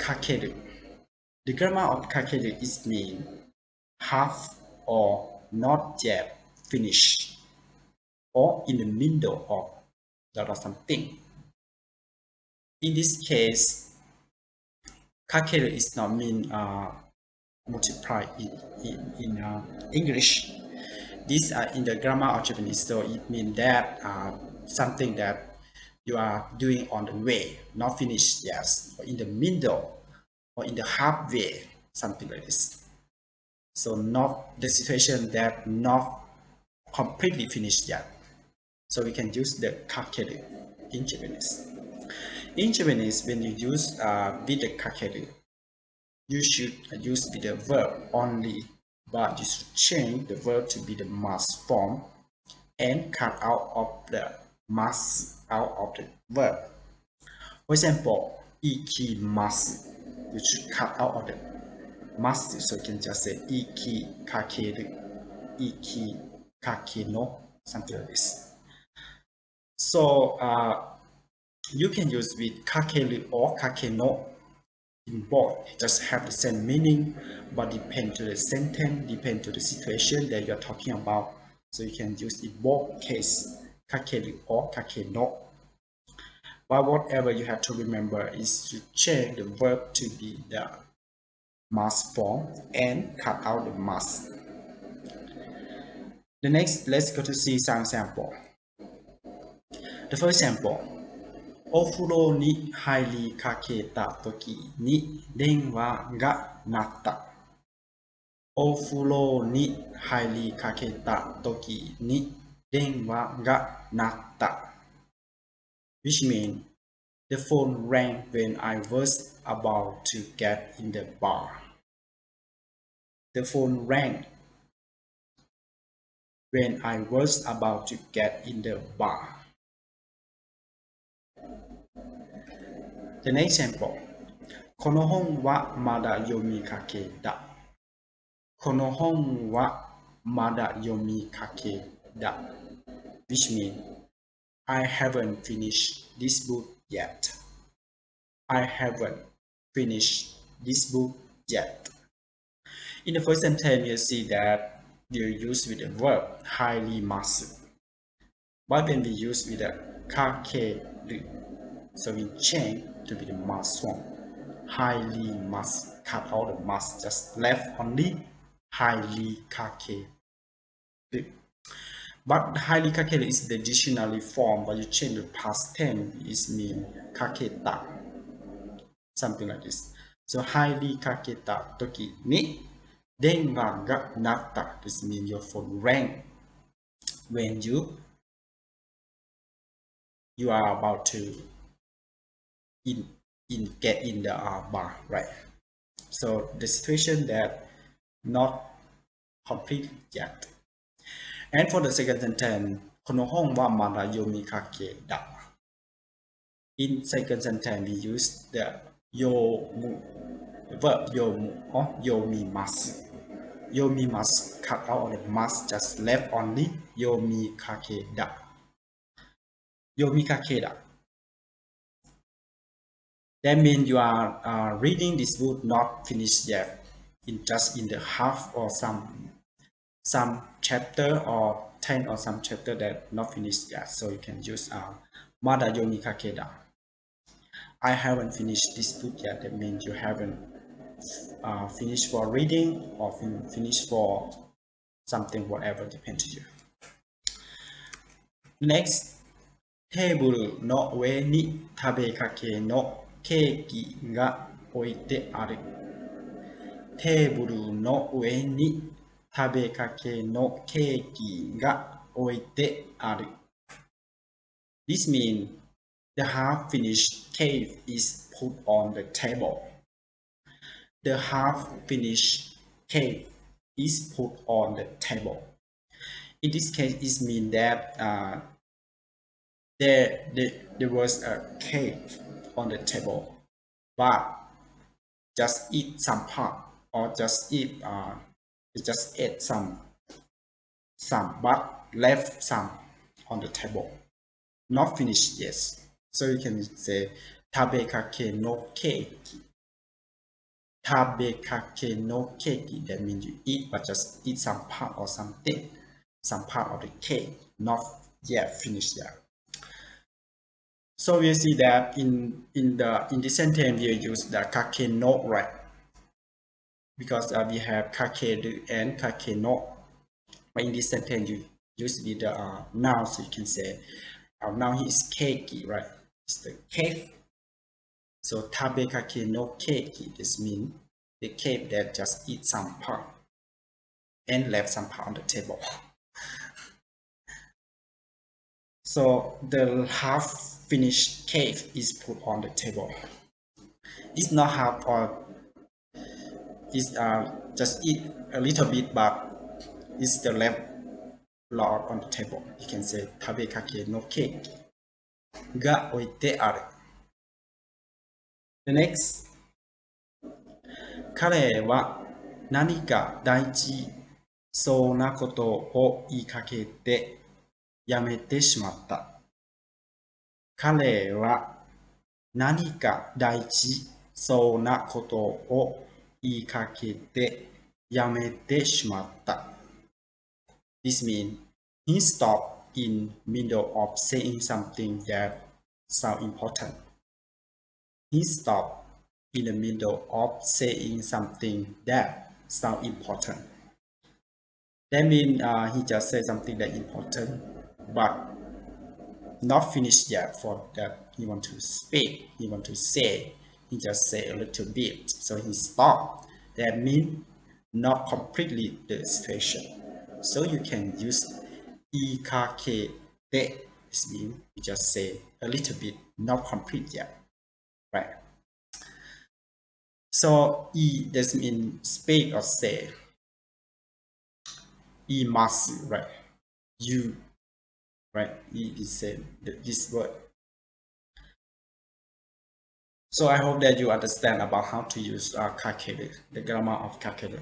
kakeru. The grammar of kakeru is mean half or not yet finished or in the middle of something. In this case, kakeru is not mean multiply in English. These are in the grammar of Japanese, so it means that something that you are doing on the way, not finished, yes, or in the middle, or in the halfway, something like this. So not the situation that not completely finished yet. So we can use the kakeru in Japanese. In Japanese, when you use with the kakeru, you should use with the verb only, but you should change the verb to be the must form and cut out of the must out of the verb. For example, ikimasu, you should cut out of the must, so you can just say iki kakeru, iki kakeno, something like this. So you can use with kakeru or kakeno in both. It just have the same meaning, but depend to the sentence, depend to the situation that you are talking about. So you can use in both case, kakeru or kakeno. But whatever you have to remember is to change the verb to be the must form and cut out the must. The next, let's go to see some example. The first example, お風呂に入りかけた時に電話が鳴った。お風呂に入りかけた時に電話が鳴った。Which means the phone rang when I was about to get in the bar. The phone rang when I was about to get in the bar. The next example. この本はまだ読みかけだ。この本はまだ読みかけだ。Which means I haven't finished this book yet. I haven't finished this book yet. In the first sentence, you see that you use with the verb highly must. But when we use with the kakeru, so we change to be the must form. Highly must, cut out the must, just left only highly kakeru. But highly kakeru is the dictionary form, but you change the past tense, it means kaketa, something like this. So highly kaketa toki ni denwa ga natta. This means your phone rang when you are about to get in the bar, right? So the situation that not complete yet. And for the second sentence, この本はまだ読みかけだ. In second sentence, we use the yomu, the verb yomu or yomimasu. Yomimasu, cut out the must, just left only yomikakeda. Yomikakeda. That means you are reading this book not finished yet, just in the half or some chapter or 10 or some chapter that not finished yet. So you can use Mada yomikakeda. I haven't finished this book yet. That means you haven't finished for reading or finished for something, whatever, depends to you. Next, テーブルの上に食べかけのケーキが置いてある。テーブルの上に食べかけのケーキが置いてある。This means the half-finished cake is put on the table. The half-finished cake is put on the table. In this case, it means that there was a cake on the table, but just eat some part, or just ate some, but left some on the table. Not finished, yes. So you can say tabekake no cake. Tabekake no keki, that means you eat, but just eat some part or something, some part of the cake, not yet finished yet. So we see that in this sentence we use the kake no, right? Because we have kakeru and kake no. But in this sentence you use with the noun, so you can say our noun is keiki, right? It's the cake. So tabekake no keiki, this means the cake that just eat some part and left some part on the table. So the half finished cake is put on the table. It's not half, or it's just eat a little bit, but it's the left lot on the table. You can say tabekake no cake ga oite aru. The next, 彼は何か大事そうなことを言いかけてやめてしまった。彼は何か大事そうなことを言いかけてやめてしまった。This means he stopped in middle of saying something that sounds important. He stopped in the middle of saying something that sounds important. That means he just said something that important, but not finished yet. For that, he want to speak, he want to say. He just say a little bit, so he stopped. That means not completely the situation. So you can use ikake de. This means you just say a little bit, not complete yet, right? So e doesn't mean speak or say. E must, right? You, right? E is say this word. So I hope that you understand about how to use kakeru, the grammar of kakeru.